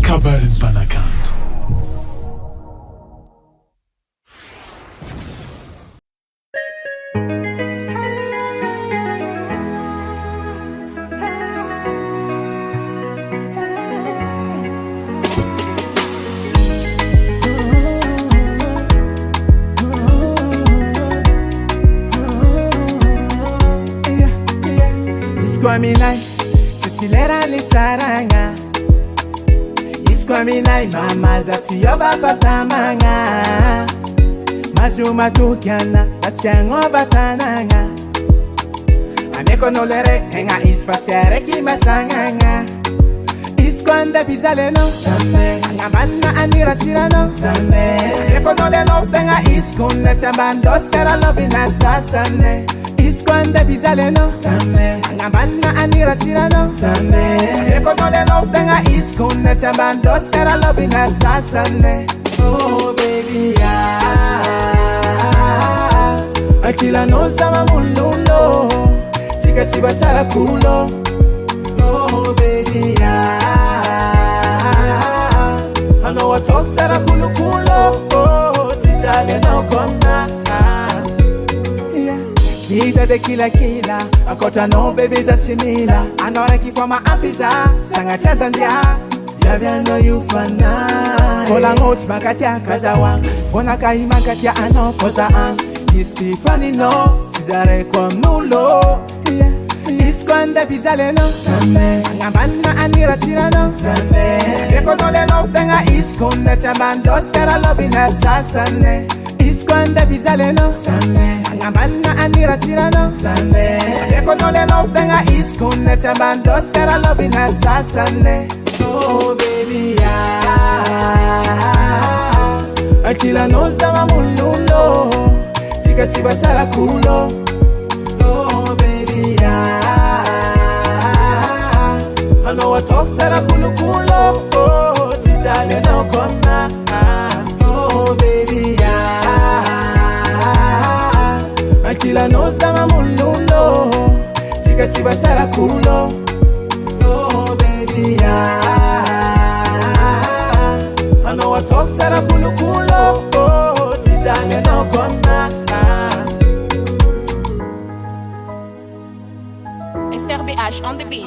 kabarin'ny mpanakanto. Isquaminai, Cecilera ni saranga. Isquaminai, mama zatioba batamanga. Mazuma tukiana, zatiango batananga. Ameko nolere, kenga isfatiare ki masanganga. Isquanda bizaleno, sambe. Angamana anira tirano, sambe. Ameko nolelo, tenga iskunda chambandos, kera lovina sasane. Isquanda bizaleno, sambe. Angamana anira tirano, sambe. Ameko nolelo, tenga iskunda chambandos, kera lovina sasane. Oh baby, akila noza mamululo, tika tiba sara kulo. Oh baby, I know I talk sara kulo kulo. Oh, titale no kona. Tita de kila kila, akota no baby za simila. Anora kifoma ampiza, sanga chazandia. Yavya no you fana. Kola ngoti makatia kazawa, fona kai makatia ano poza an. Stefani no, tizare kwa mulo. Isquanda bizaleno, sambe. Angamana anira tirano, sambe. Eko nole love denga iskunda chambandos, kera lovina sasane. Isquanda bizaleno, sambe. Angamana anira tirano, sambe. Eko nole love denga iskunda chambandos, kera lovina sasane. Oh baby, akila noza mamululo, tika tiba sara kulo. Oh baby, I know I talk sara kulo kulo. Oh, titale no kona. Oh baby, akila noza mamululo, tika tiba sara kulo. Oh baby, I know I talk sara kulo kulo. Oh, titale no kona. SRBH on the beat.